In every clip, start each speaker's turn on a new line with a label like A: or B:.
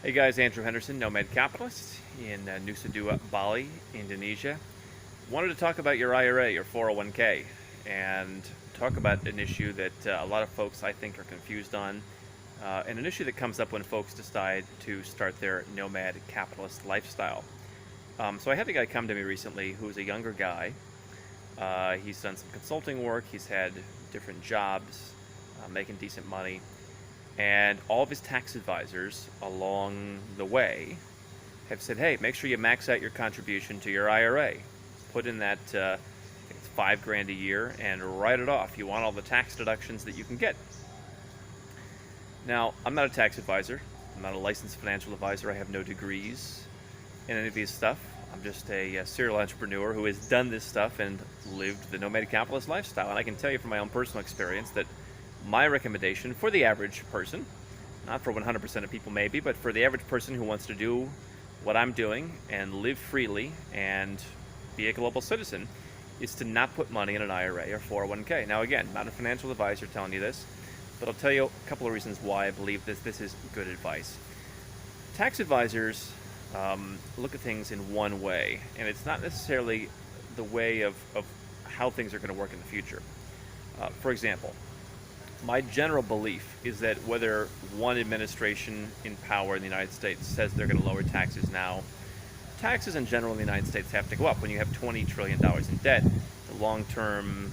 A: Hey guys, Andrew Henderson, Nomad Capitalist in Nusa Dua, Bali, Indonesia. Wanted to talk about your IRA, your 401k, and talk about an issue that a lot of folks I think are confused on, and an issue that comes up when folks decide to start their nomad capitalist lifestyle. So I had a guy come to me recently who is a younger guy. He's done some consulting work, he's had different jobs, making decent money. And all of his tax advisors along the way have said, hey, make sure you max out your contribution to your IRA. Put in that, I think it's $5,000 a year and write it off. You want all the tax deductions that you can get. Now, I'm not a tax advisor. I'm not a licensed financial advisor. I have no degrees in any of these stuff. I'm just a serial entrepreneur who has done this stuff and lived the nomadic capitalist lifestyle. And I can tell you from my own personal experience that my recommendation for the average person, not for 100% of people maybe, but for the average person who wants to do what I'm doing and live freely and be a global citizen, is to not put money in an IRA or 401k. Now again, not a financial advisor telling you this, but I'll tell you a couple of reasons why I believe this is good advice. Tax advisors look at things in one way, and it's not necessarily the way of how things are going to work in the future. For example, my general belief is that whether one administration in power in the United States says they're going to lower taxes now, taxes in general in the United States have to go up. When you have $20 trillion in debt, the long-term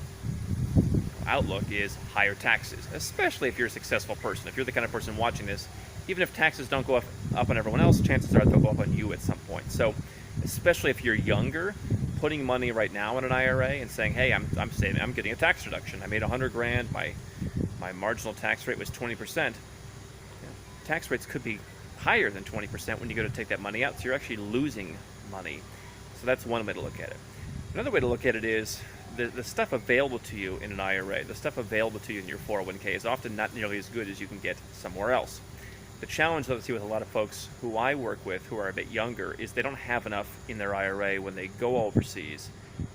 A: outlook is higher taxes, especially if you're a successful person. If you're the kind of person watching this, even if taxes don't go up on everyone else, chances are they'll go up on you at some point. So, especially if you're younger, putting money right now in an IRA and saying, hey, I'm saving, I'm getting a tax deduction. I made $100,000, my marginal tax rate was 20%. Tax rates could be higher than 20% when you go to take that money out, so you're actually losing money. So that's one way to look at it. Another way to look at it is the stuff available to you in an IRA, the stuff available to you in your 401k is often not nearly as good as you can get somewhere else. The challenge that I see with a lot of folks who I work with who are a bit younger is they don't have enough in their IRA when they go overseas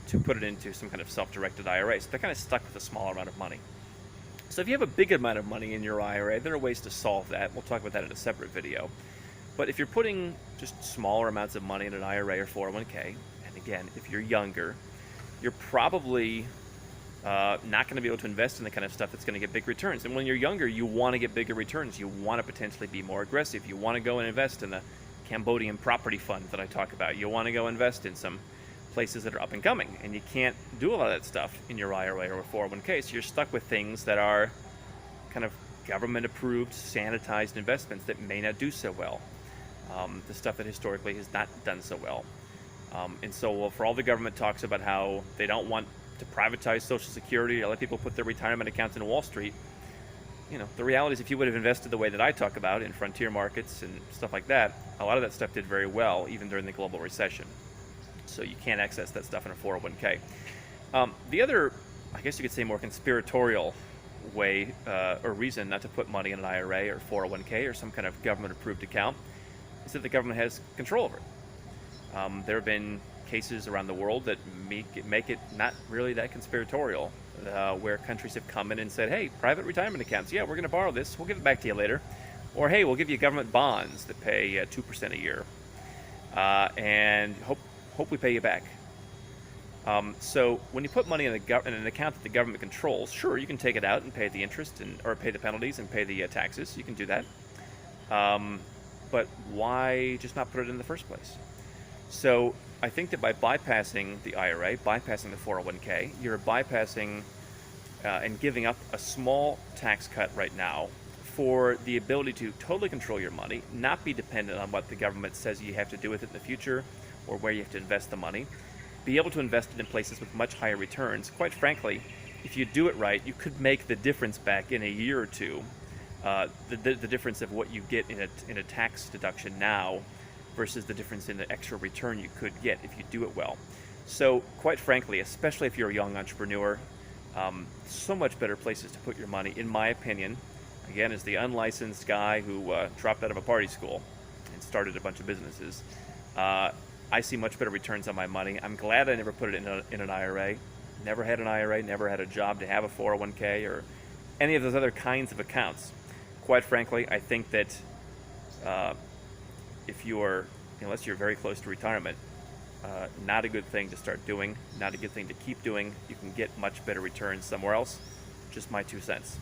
A: to put it into some kind of self-directed IRA. So they're kind of stuck with a smaller amount of money. So if you have a big amount of money in your IRA, there are ways to solve that. We'll talk about that in a separate video. But if you're putting just smaller amounts of money in an IRA or 401k, and again, if you're younger, you're probably not going to be able to invest in the kind of stuff that's going to get big returns. And when you're younger, you want to get bigger returns. You want to potentially be more aggressive. You want to go and invest in the Cambodian property fund that I talk about. You want to go invest in some places that are up and coming, and you can't do a lot of that stuff in your IRA or 401k, so you're stuck with things that are kind of government approved, sanitized investments that may not do so well. The stuff that historically has not done so well. And so for all the government talks about how they don't want to privatize Social Security or let people put their retirement accounts in Wall Street, the reality is if you would have invested the way that I talk about in frontier markets and stuff like that, a lot of that stuff did very well even during the global recession. So you can't access that stuff in a 401k. The other, I guess you could say, more conspiratorial way or reason not to put money in an IRA or 401k or some kind of government-approved account is that the government has control over it. There have been cases around the world that make it not really that conspiratorial, where countries have come in and said, hey, private retirement accounts, yeah, we're going to borrow this, we'll give it back to you later. Or, hey, we'll give you government bonds that pay 2% a year. And hope we pay you back. So when you put money in an account that the government controls, sure, you can take it out and pay the interest or pay the penalties and pay the taxes. You can do that. But why just not put it in the first place? So I think that by bypassing the IRA, bypassing the 401k, you're bypassing and giving up a small tax cut right now for the ability to totally control your money, not be dependent on what the government says you have to do with it in the future, or where you have to invest the money, be able to invest it in places with much higher returns. Quite frankly, if you do it right, you could make the difference back in a year or two, the difference of what you get in a tax deduction now versus the difference in the extra return you could get if you do it well. So quite frankly, especially if you're a young entrepreneur, so much better places to put your money, in my opinion, again, as the unlicensed guy who dropped out of a party school and started a bunch of businesses. I see much better returns on my money. I'm glad I never put it in an IRA. Never had an IRA, never had a job to have a 401k or any of those other kinds of accounts. Quite frankly, I think that if you are, unless you're very close to retirement, not a good thing to start doing, not a good thing to keep doing. You can get much better returns somewhere else. Just my 2 cents.